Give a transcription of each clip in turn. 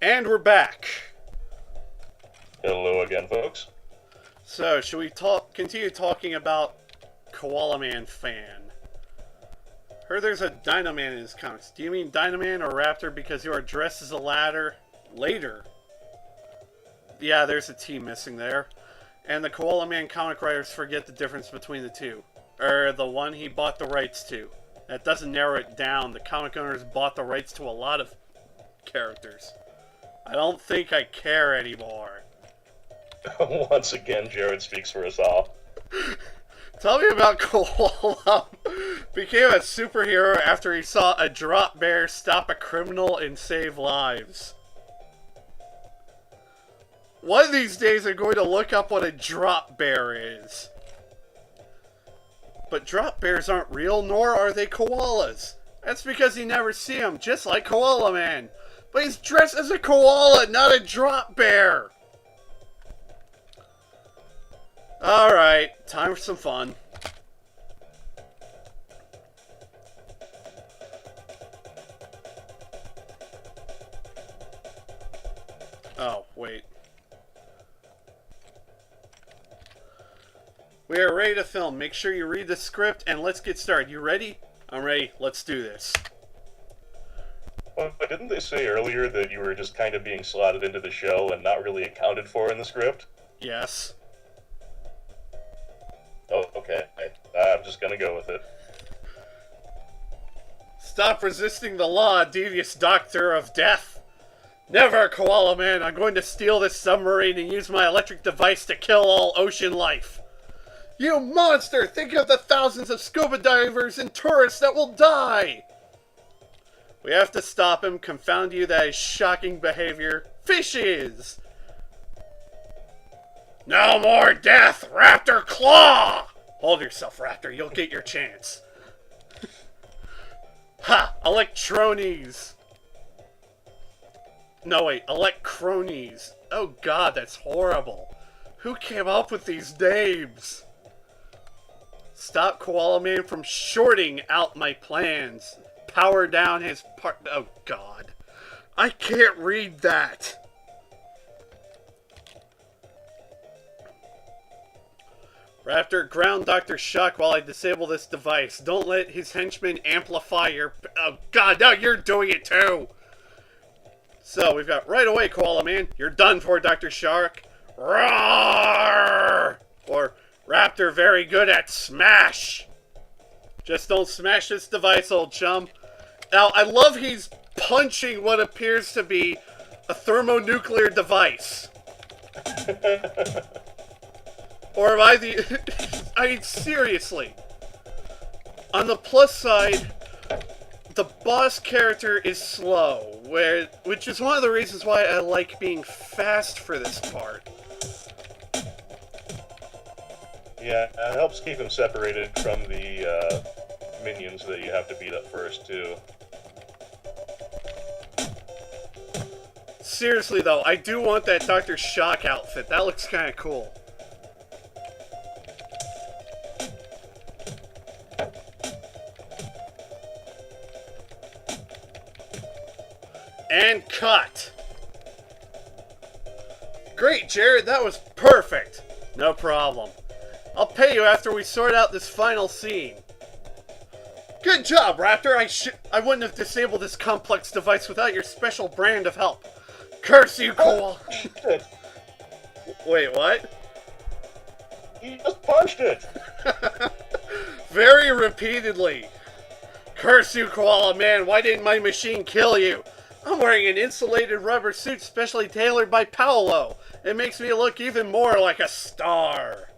And we're back. Hello again, folks. So, should we continue talking about Koala Man fan? Heard there's a Dynaman in his comics. Do you mean Dynaman or Raptor because you are dressed as a ladder later? Yeah, there's a T missing there. And the Koala Man comic writers forget the difference between the two. Or the one he bought the rights to. That doesn't narrow it down. The comic owners bought the rights to a lot of characters. I don't think I care anymore. Once again, Jared speaks for us all. Tell me about Koala. Became a superhero after he saw a drop bear stop a criminal and save lives. One of these days I'm going to look up what a drop bear is. But drop bears aren't real, nor are they koalas. That's because you never see them, just like Koala Man. But he's dressed as a koala, not a drop bear. Alright, time for some fun. Oh, wait. We are ready to film. Make sure you read the script and let's get started. You ready? I'm ready. Let's do this. Well, didn't they say earlier that you were just kind of being slotted into the show and not really accounted for in the script? Yes. Oh, okay. I'm just gonna go with it. Stop resisting the law, devious doctor of death. Never, Koala Man. I'm going to steal this submarine and use my electric device to kill all ocean life. You monster! Think of the thousands of scuba divers and tourists that will die! We have to stop him. Confound you, that is shocking behavior. Fishes! No more death! Raptor Claw! Hold yourself, Raptor. You'll get your chance. Ha! Electronies! No, wait. Electronies. Oh god, that's horrible. Who came up with these names? Stop Koala Man from shorting out my plans. Power down his part. Oh god. I can't read that. Raptor, ground Dr. Shock while I disable this device. Don't let his henchmen amplify your... Oh god, now you're doing it too! So, we've got right away, Koala Man. You're done for, Dr. Shark. Roar! Or, Raptor very good at smash. Just don't smash this device, old chum. Now, I love he's punching what appears to be a thermonuclear device. Or am I the... I mean, seriously. On the plus side, the boss character is slow, which is one of the reasons why I like being fast for this part. Yeah, it helps keep him separated from the minions that you have to beat up first, too. Seriously, though, I do want that Dr. Shock outfit. That looks kind of cool. And cut. Great, Jared. That was perfect. No problem. I'll pay you after we sort out this final scene. Good job, Raptor. I wouldn't have disabled this complex device without your special brand of help. Curse you, Koala. Wait, what? He just punched it. Very repeatedly. Curse you, Koala Man. Why didn't my machine kill you? I'm wearing an insulated rubber suit specially tailored by Paolo. It makes me look even more like a star.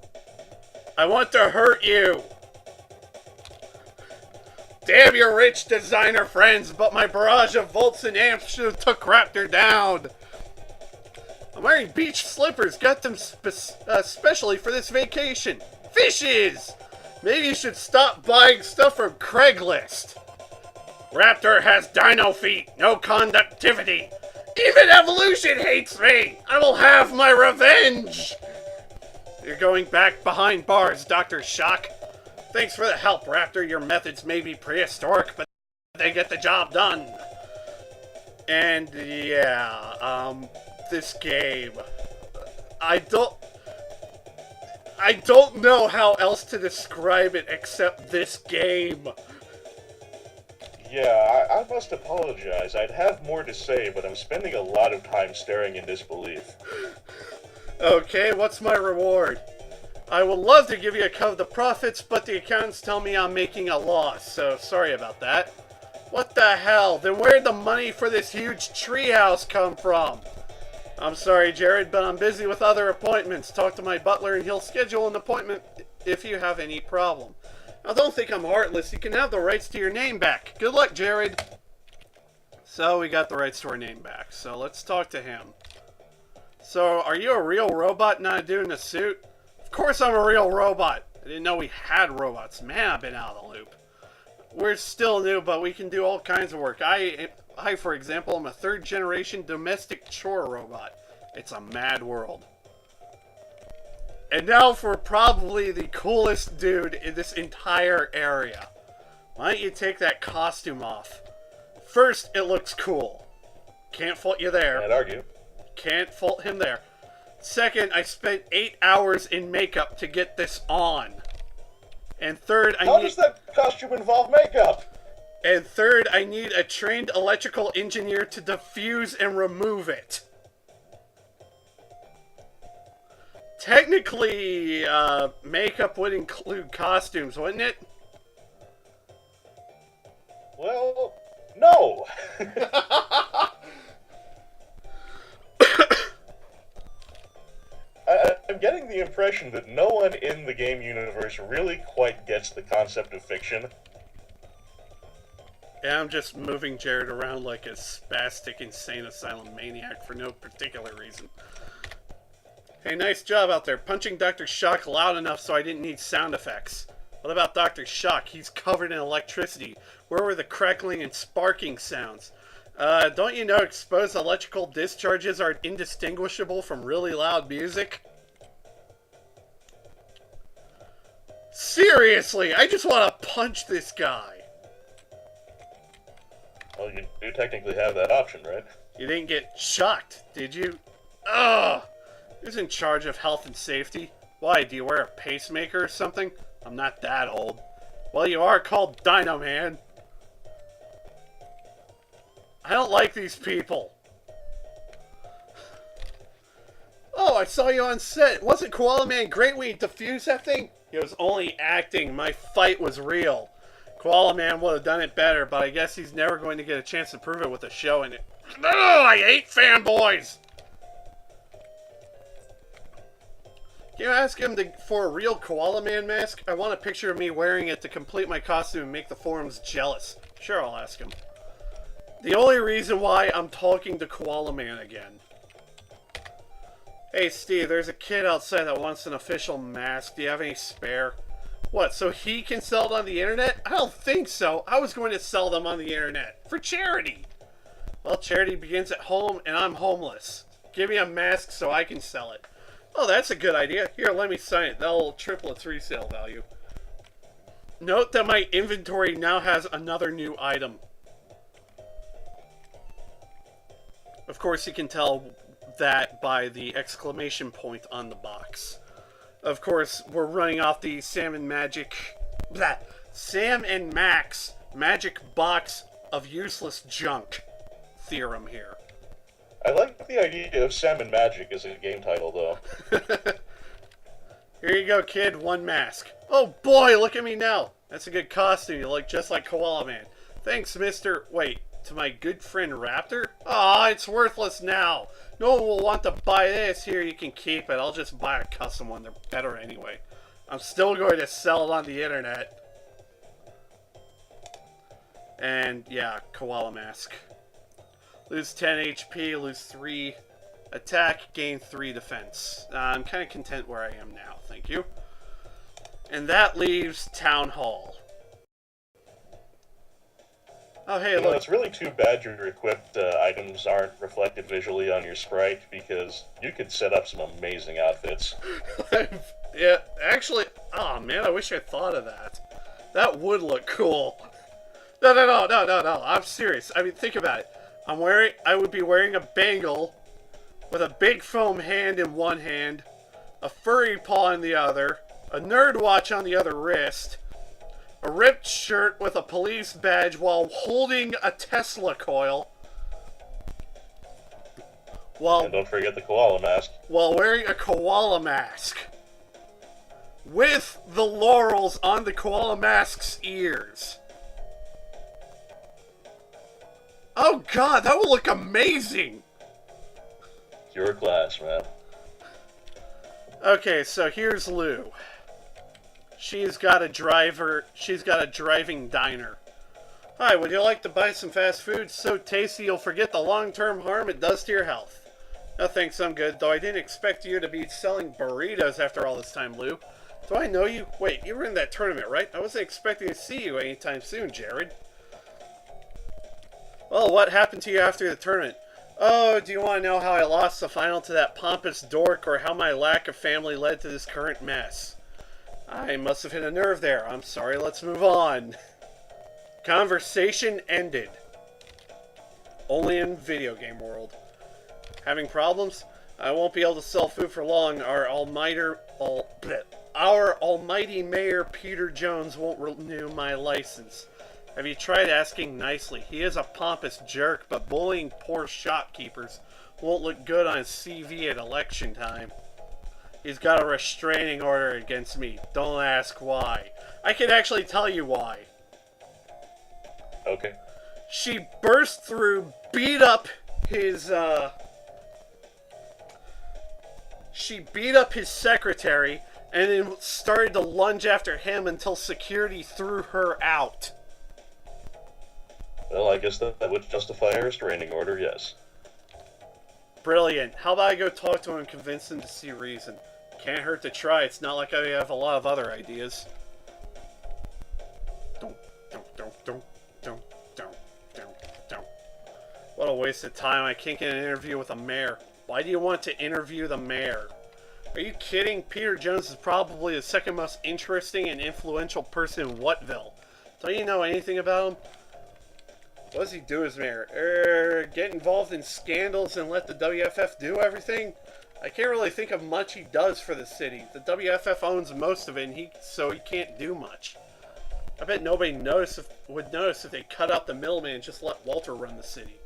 I want to hurt you. Damn your rich designer friends, but my barrage of volts and amps should have took Raptor down. I'm wearing beach slippers, got them specially for this vacation. Fishes! Maybe you should stop buying stuff from Craigslist. Raptor has dino feet, no conductivity. Even evolution hates me! I will have my revenge! You're going back behind bars, Dr. Shock. Thanks for the help, Raptor. Your methods may be prehistoric, but they get the job done. And yeah, this game. I don't know how else to describe it except this game. Yeah, I must apologize. I'd have more to say, but I'm spending a lot of time staring in disbelief. Okay, what's my reward? I would love to give you a cut of the profits, but the accountants tell me I'm making a loss, so sorry about that. What the hell? Then where'd the money for this huge treehouse come from? I'm sorry, Jared, but I'm busy with other appointments. Talk to my butler and he'll schedule an appointment if you have any problem. Now, don't think I'm heartless. You can have the rights to your name back. Good luck, Jared. So, we got the rights to our name back. So, let's talk to him. So, are you a real robot, not a dude in a suit? Of course I'm a real robot. I didn't know we had robots. Man, I've been out of the loop. We're still new, but we can do all kinds of work. I, for example, am a third-generation domestic chore robot. It's a mad world. And now for probably the coolest dude in this entire area. Why don't you take that costume off? First, it looks cool. Can't fault you there. Can't argue. Can't fault him there. Second, I spent 8 hours in makeup to get this on. And third, How does that costume involve makeup? And third, I need a trained electrical engineer to defuse and remove it. Technically, makeup would include costumes, wouldn't it? Well, no. I'm getting the impression that no one in the game universe really quite gets the concept of fiction. Yeah, I'm just moving Jared around like a spastic insane asylum maniac for no particular reason. Hey, nice job out there, punching Dr. Shock loud enough so I didn't need sound effects. What about Dr. Shock? He's covered in electricity. Where were the crackling and sparking sounds? Don't you know exposed electrical discharges are indistinguishable from really loud music? Seriously, I just want to punch this guy. Well, you do technically have that option, right? You didn't get shocked, did you? Ugh! Who's in charge of health and safety? Why, do you wear a pacemaker or something? I'm not that old. Well, you are called Dino Man. I don't like these people. Oh, I saw you on set. Wasn't Koala Man great when he defused that thing? He was only acting. My fight was real. Koala Man would have done it better, but I guess he's never going to get a chance to prove it with a show in it. Oh, I hate fanboys! Can you ask him for a real Koala Man mask? I want a picture of me wearing it to complete my costume and make the forums jealous. Sure, I'll ask him. The only reason why I'm talking to Koala Man again. Hey Steve, there's a kid outside that wants an official mask. Do you have any spare? What, so he can sell it on the internet? I don't think so. I was going to sell them on the internet. For charity. Well, charity begins at home and I'm homeless. Give me a mask so I can sell it. Oh, that's a good idea. Here, let me sign it. That'll triple its resale value. Note that my inventory now has another new item. Of course, you can tell that by the exclamation point on the box. Of course, we're running off the Sam and Max magic box of useless junk theorem here. I like the idea of Salmon Magic as a game title, though. Here you go, kid. One mask. Oh boy, look at me now. That's a good costume. You look just like Koala Man. Thanks, Mr. Wait, to my good friend Raptor? Aw, it's worthless now. No one will want to buy this. Here, you can keep it. I'll just buy a custom one. They're better anyway. I'm still going to sell it on the internet. And, yeah, Koala Mask. Lose 10 HP, lose 3 attack, gain 3 defense. I'm kind of content where I am now, thank you. And that leaves Town Hall. Oh, hey, look. It's really too bad your equipped items aren't reflected visually on your sprite, because you could set up some amazing outfits. Yeah, actually, oh man, I wish I thought of that. That would look cool. No, I'm serious. I mean, think about it. I would be wearing a bangle with a big foam hand in one hand, a furry paw in the other, a nerd watch on the other wrist, a ripped shirt with a police badge while holding a Tesla coil, And don't forget the koala mask. while wearing a koala mask, with the laurels on the koala mask's ears. Oh god, that would look amazing! Your class, man. Okay, so here's Lou. She's got a driving diner. Hi, would you like to buy some fast food? So tasty you'll forget the long-term harm it does to your health. No thanks, I'm good, though I didn't expect you to be selling burritos after all this time, Lou. Do I know you? Wait, you were in that tournament, right? I wasn't expecting to see you anytime soon, Jared. Well, what happened to you after the tournament? Oh, do you want to know how I lost the final to that pompous dork, or how my lack of family led to this current mess? I must have hit a nerve there. I'm sorry, let's move on. Conversation ended. Only in video game world. Having problems? I won't be able to sell food for long. Our almighty mayor, Peter Jones, won't renew my license. Have you tried asking nicely? He is a pompous jerk, but bullying poor shopkeepers won't look good on his CV at election time. He's got a restraining order against me. Don't ask why. I can actually tell you why. Okay. She burst through, beat up his secretary, and then started to lunge after him until security threw her out. Well, I guess that would justify a restraining order, yes. Brilliant. How about I go talk to him and convince him to see reason? Can't hurt to try. It's not like I have a lot of other ideas. Don't. What a waste of time. I can't get an interview with a mayor. Why do you want to interview the mayor? Are you kidding? Peter Jones is probably the second most interesting and influential person in Whatville. Don't you know anything about him? What does he do as mayor? Get involved in scandals and let the WFF do everything? I can't really think of much he does for the city. The WFF owns most of it, and so he can't do much. I bet nobody would notice if they cut out the middleman and just let Walter run the city.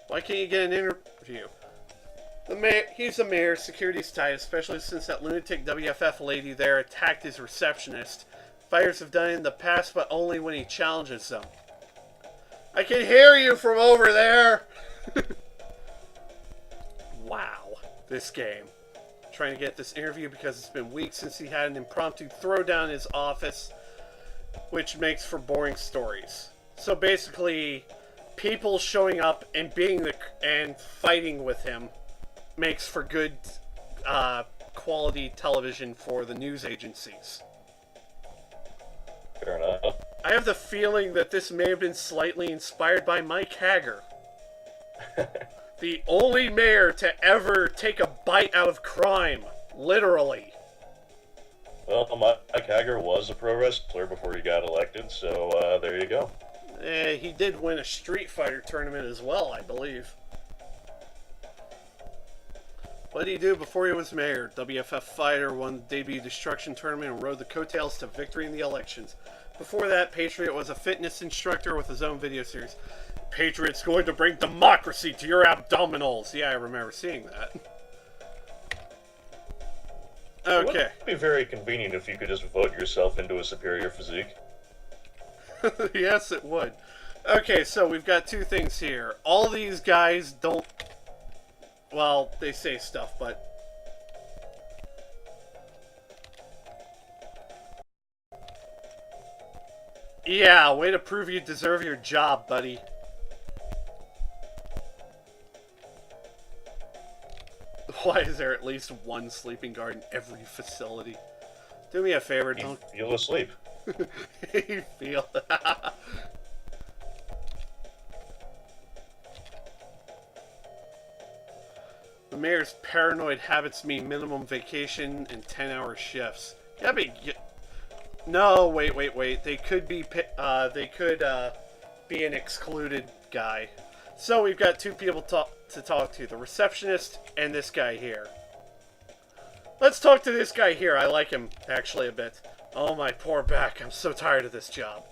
Why can't you get an interview? He's the mayor, security's tight, especially since that lunatic WFF lady there attacked his receptionist. Fires have done it in the past, but only when he challenges them. I can hear you from over there! Wow, this game. Trying to get this interview because it's been weeks since he had an impromptu throwdown in his office, which makes for boring stories. So basically, people showing up and and fighting with him makes for good quality television for the news agencies. Fair enough. I have the feeling that this may have been slightly inspired by Mike Hager. The only mayor to ever take a bite out of crime. Literally. Well, Mike Hager was a pro wrestler before he got elected, so there you go. He did win a Street Fighter tournament as well, I believe. What did he do before he was mayor? WFF fighter, won the debut Destruction tournament, and rode the coattails to victory in the elections. Before that, Patriot was a fitness instructor with his own video series. Patriot's going to bring democracy to your abdominals. Yeah, I remember seeing that. Okay. It would be very convenient if you could just vote yourself into a superior physique. Yes, it would. Okay, so we've got two things here. All these guys don't... Well, they say stuff, but... Yeah, way to prove you deserve your job, buddy. Why is there at least one sleeping guard in every facility? Do me a favor, don't... Feel asleep. You feel... The mayor's paranoid habits mean minimum vacation and 10-hour shifts. Yeah, but... No, wait. They could be an excluded guy. So we've got two people to talk to, the receptionist and this guy here. Let's talk to this guy here. I like him, actually, a bit. Oh, my poor back. I'm so tired of this job.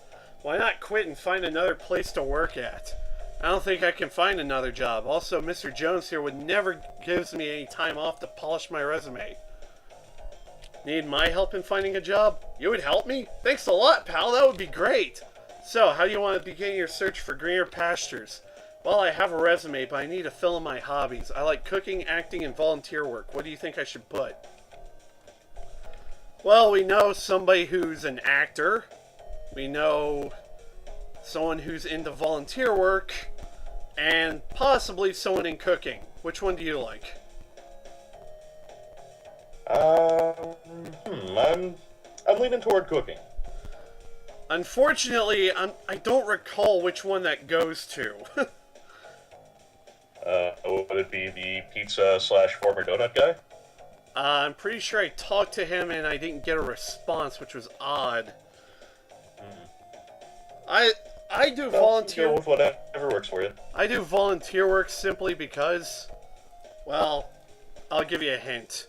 Why not quit and find another place to work at? I don't think I can find another job. Also, Mr. Jones here would never gives me any time off to polish my resume. Need my help in finding a job? You would help me? Thanks a lot, pal. That would be great. So, how do you want to begin your search for greener pastures? Well, I have a resume, but I need to fill in my hobbies. I like cooking, acting, and volunteer work. What do you think I should put? Well, we know somebody who's an actor. We know someone who's into volunteer work. And possibly someone in cooking. Which one do you like? I'm leaning toward cooking. Unfortunately, I don't recall which one that goes to. Would it be the pizza / former donut guy? I'm pretty sure I talked to him and I didn't get a response, which was odd. I do volunteer. Go with whatever works for you. I do volunteer work simply because, well, I'll give you a hint.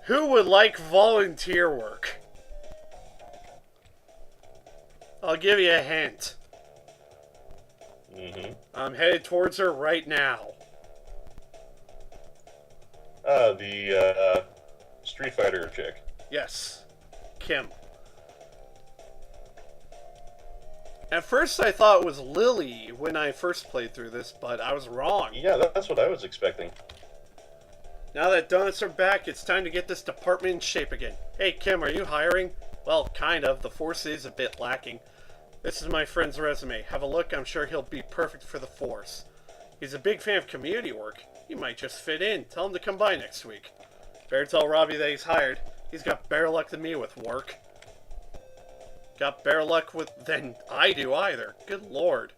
Who would like volunteer work? I'll give you a hint. I'm headed towards her right now. The Street Fighter chick. Yes, Kim. At first I thought it was Lily when I first played through this, but I was wrong. Yeah, that's what I was expecting. Now that donuts are back, it's time to get this department in shape again. Hey Kim, are you hiring? Well, kind of. The force is a bit lacking. This is my friend's resume. Have a look. I'm sure he'll be perfect for the force. He's a big fan of community work. He might just fit in. Tell him to come by next week. Better tell Robbie that he's hired. He's got better luck than me with work. Got better luck than I do either. Good lord.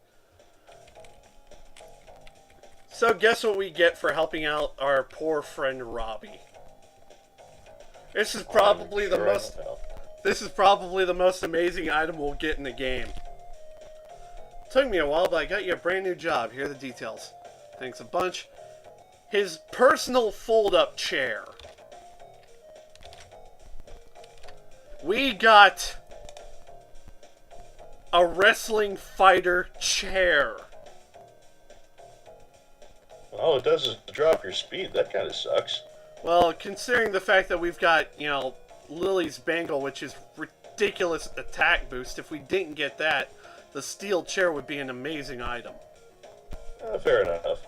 So guess what we get for helping out our poor friend Robbie? This is probably the most... This is probably the most amazing item we'll get in the game. Took me a while, but I got you a brand new job. Here are the details. Thanks a bunch. His personal fold-up chair. We got a wrestling fighter chair. All it does is drop your speed. That kind of sucks. Well, considering the fact that we've got, Lily's Bangle, which is ridiculous attack boost, if we didn't get that, the steel chair would be an amazing item. Fair enough.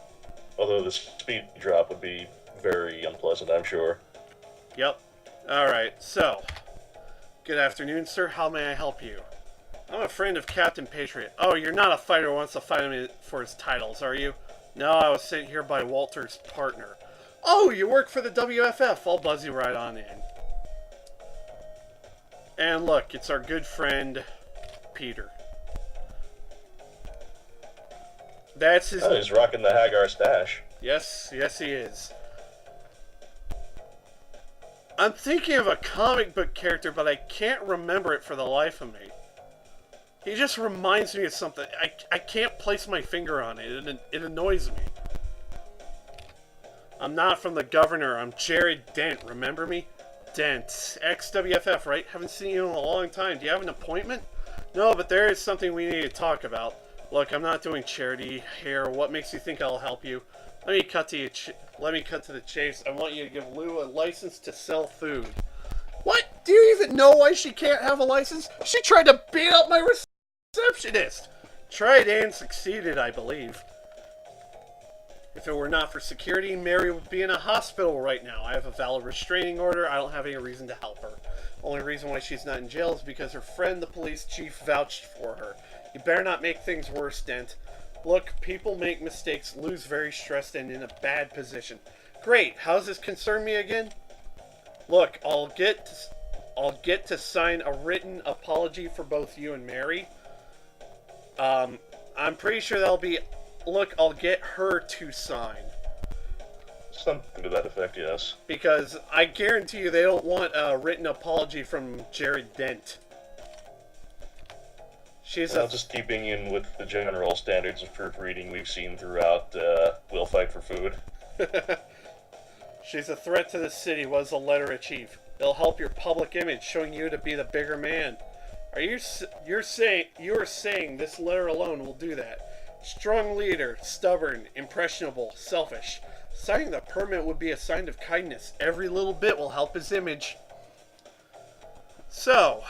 Although the speed drop would be very unpleasant, I'm sure. Yep. Alright, so. Good afternoon, sir. How may I help you? I'm a friend of Captain Patriot. Oh, you're not a fighter who wants to fight him for his titles, are you? No, I was sent here by Walter's partner. Oh, you work for the WFF. I'll buzz you right on in. And look, it's our good friend, Peter. That's his... Oh, he's rocking the Hagar stash. Yes, yes he is. I'm thinking of a comic book character, but I can't remember it for the life of me. He just reminds me of something. I can't place my finger on it. It annoys me. I'm not from the governor. I'm Jared Dent. Remember me? Dent. Ex-WFF, right? Haven't seen you in a long time. Do you have an appointment? No, but there is something we need to talk about. Look, I'm not doing charity here. What makes you think I'll help you? Let me cut to the chase. I want you to give Lou a license to sell food. What? Do you even know why she can't have a license? She tried to beat up my receptionist. Tried and succeeded, I believe. If it were not for security, Mary would be in a hospital right now. I have a valid restraining order. I don't have any reason to help her. Only reason why she's not in jail is because her friend, the police chief, vouched for her. You better not make things worse, Dent. Look, people make mistakes, lose very stressed and in a bad position. Great. How does this concern me again? Look, I'll get to sign a written apology for both you and Mary. I'm pretty sure that'll be... Look, I'll get her to sign. Something to that effect, yes. Because I guarantee you they don't want a written apology from Jared Dent. She's Well, a just keeping in with the general standards of proofreading we've seen throughout We'll Fight for Food. she's a threat to the city. What does the letter achieve? It'll help your public image, showing you to be the bigger man. You're saying this letter alone will do that? Strong leader, stubborn, impressionable, selfish. Signing the permit would be a sign of kindness. Every little bit will help his image. So,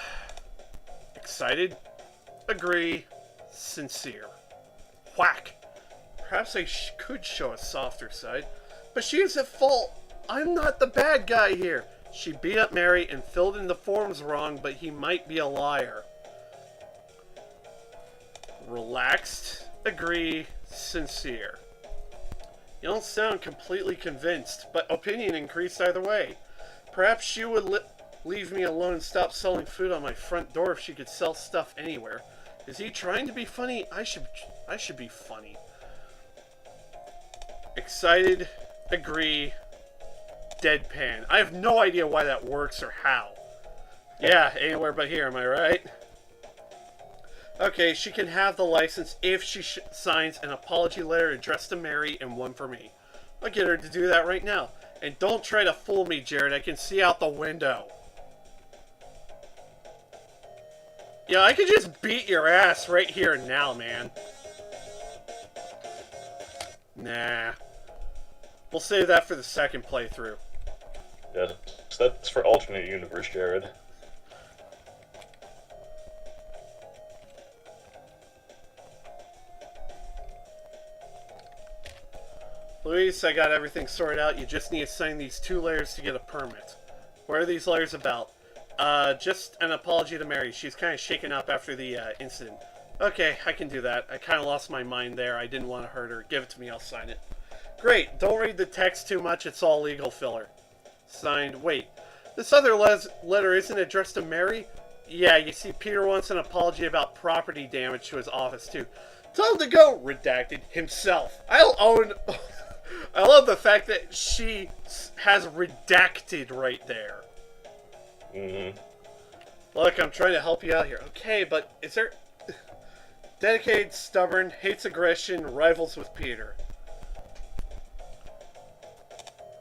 excited, agree, sincere. Whack. Perhaps I could show a softer side, but she is at fault. I'm not the bad guy here. She beat up Mary and filled in the forms wrong, but he might be a liar. Relaxed, agree, sincere. You don't sound completely convinced, but opinion increased either way. Perhaps she would leave me alone and stop selling food on my front door if she could sell stuff anywhere. Is he trying to be funny? I should be funny. Excited, agree, deadpan. I have no idea why that works or how. Yeah, anywhere but here, am I right? Okay, she can have the license if she signs an apology letter addressed to Mary and one for me. I'll get her to do that right now. And don't try to fool me, Jared. I can see out the window. Yeah, I could just beat your ass right here and now, man. Nah. We'll save that for the second playthrough. Yeah, that's for alternate universe, Jared. Luis, I got everything sorted out. You just need to sign these 2 layers to get a permit. What are these layers about? Just an apology to Mary. She's kind of shaken up after the incident. Okay, I can do that. I kind of lost my mind there. I didn't want to hurt her. Give it to me, I'll sign it. Great, don't read the text too much. It's all legal filler. Signed. Wait, this other letter isn't addressed to Mary? Yeah, you see, Peter wants an apology about property damage to his office, too. Tell him to go, redacted, himself. I'll own... I love the fact that she has redacted right there. Mm-hmm. Look, I'm trying to help you out here. Okay, but is there... Dedicated, stubborn, hates aggression, rivals with Peter.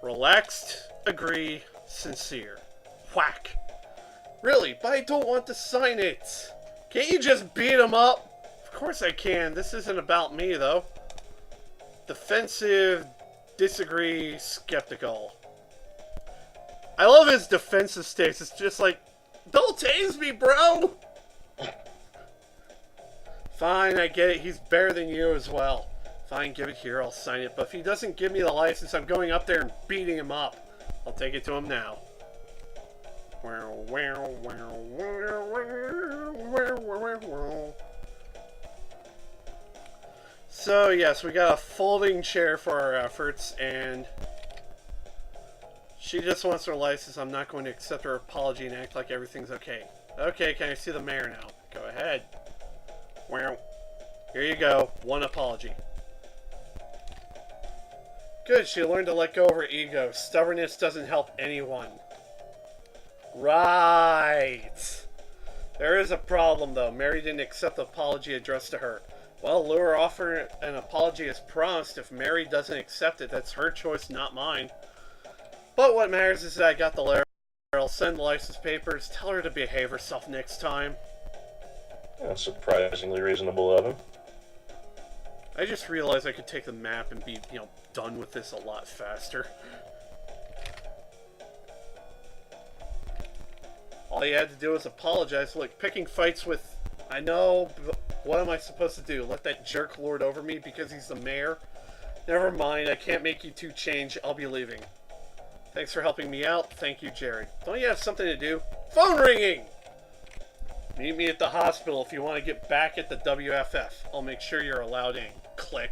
Relaxed, agree, sincere. Whack. Really, but I don't want to sign it. Can't you just beat him up? Of course I can. This isn't about me, though. Defensive, disagree, skeptical. I love his defensive stance. It's just like, don't tase me, bro! Fine, I get it. He's better than you as well. Fine, give it here. I'll sign it. But if he doesn't give me the license, I'm going up there and beating him up. I'll take it to him now. So, yes, we got a folding chair for our efforts, and she just wants her license. I'm not going to accept her apology and act like everything's okay. Okay, can I see the mayor now? Go ahead. Here you go. 1 apology. Good, she learned to let go of her ego. Stubbornness doesn't help anyone. Right. There is a problem, though. Mary didn't accept the apology addressed to her. Well, Lure offered an apology as promised. If Mary doesn't accept it, that's her choice, not mine. But what matters is that I got the letter. I'll send the license papers. Tell her to behave herself next time. That's surprisingly reasonable of him. I just realized I could take the map and be, done with this a lot faster. All you had to do was apologize. Look, picking fights with... I know, but what am I supposed to do? Let that jerk lord over me because he's the mayor? Never mind, I can't make you 2 change. I'll be leaving. Thanks for helping me out. Thank you, Jared. Don't you have something to do? Phone ringing! Meet me at the hospital if you want to get back at the WFF. I'll make sure you're allowed in. Click.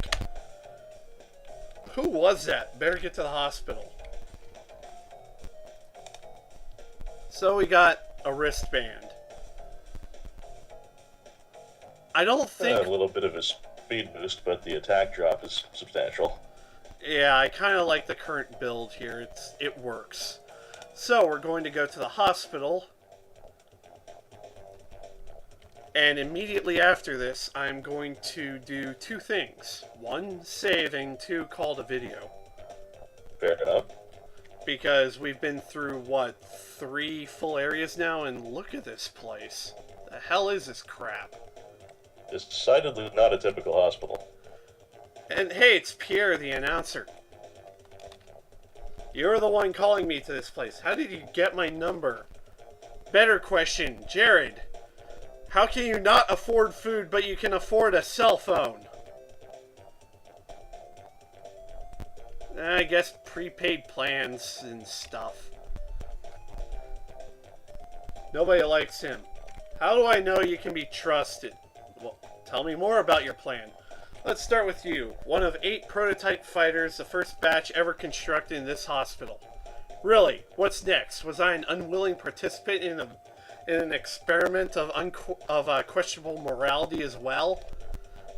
Who was that? Better get to the hospital. So we got a wristband. I don't think... A little bit of a speed boost, but the attack drop is substantial. Yeah, I kind of like the current build here. It works. So we're going to go to the hospital. And immediately after this, I'm going to do two things. One, saving. Two, call to video. Fair enough. Because we've been through, what, 3 full areas now? And look at this place. The hell is this crap? Decidedly not a typical hospital. And hey, it's Pierre, the announcer. You're the one calling me to this place. How did you get my number? Better question, Jared. How can you not afford food, but you can afford a cell phone? I guess prepaid plans and stuff. Nobody likes him. How do I know you can be trusted? Well, tell me more about your plan. Let's start with you. One of 8 prototype fighters, the first batch ever constructed in this hospital. Really? What's next? Was I an unwilling participant in an experiment of questionable morality as well?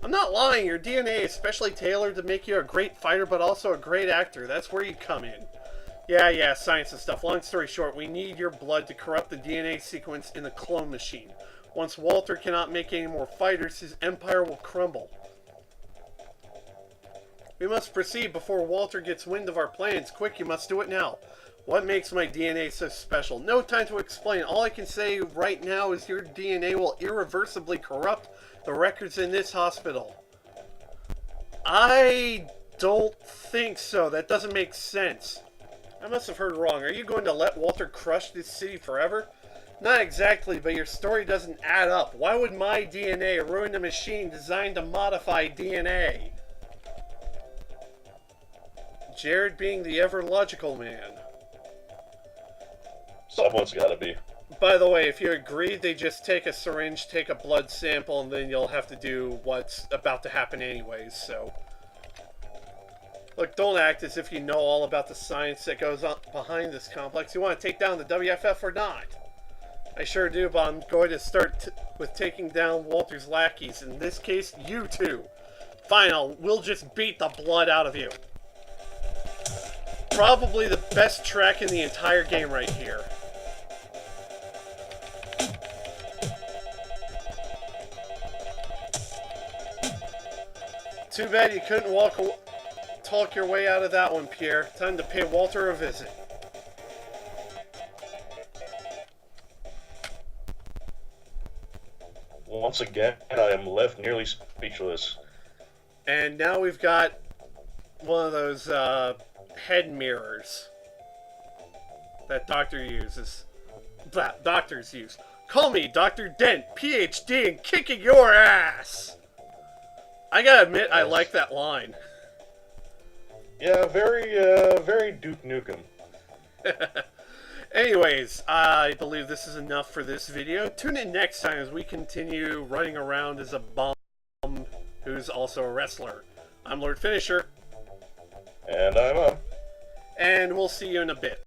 I'm not lying. Your DNA is specially tailored to make you a great fighter, but also a great actor. That's where you come in. Yeah, science and stuff. Long story short, we need your blood to corrupt the DNA sequence in the clone machine. Once Walter cannot make any more fighters, his empire will crumble. We must proceed before Walter gets wind of our plans. Quick, you must do it now. What makes my DNA so special? No time to explain. All I can say right now is your DNA will irreversibly corrupt the records in this hospital. I don't think so. That doesn't make sense. I must have heard wrong. Are you going to let Walter crush this city forever? Not exactly, but your story doesn't add up. Why would my DNA ruin a machine designed to modify DNA? Jared being the ever-logical man. Someone's gotta be. By the way, if you agree, they just take a syringe, take a blood sample, and then you'll have to do what's about to happen anyways, so... Look, don't act as if you know all about the science that goes on behind this complex. You want to take down the WFF or not? I sure do, but I'm going to start with taking down Walter's lackeys. In this case, you two. Fine, we'll just beat the blood out of you. Probably the best track in the entire game right here. Too bad you couldn't talk your way out of that one, Pierre. Time to pay Walter a visit. Once again, I am left nearly speechless. And now we've got one of those head mirrors that doctors use. Call me Dr. Dent, PhD in kicking your ass! I gotta admit, I like that line. Yeah, very Duke Nukem. Anyways, I believe this is enough for this video. Tune in next time as we continue running around as a bum who's also a wrestler. I'm Lord Finisher. And I'm up. And we'll see you in a bit.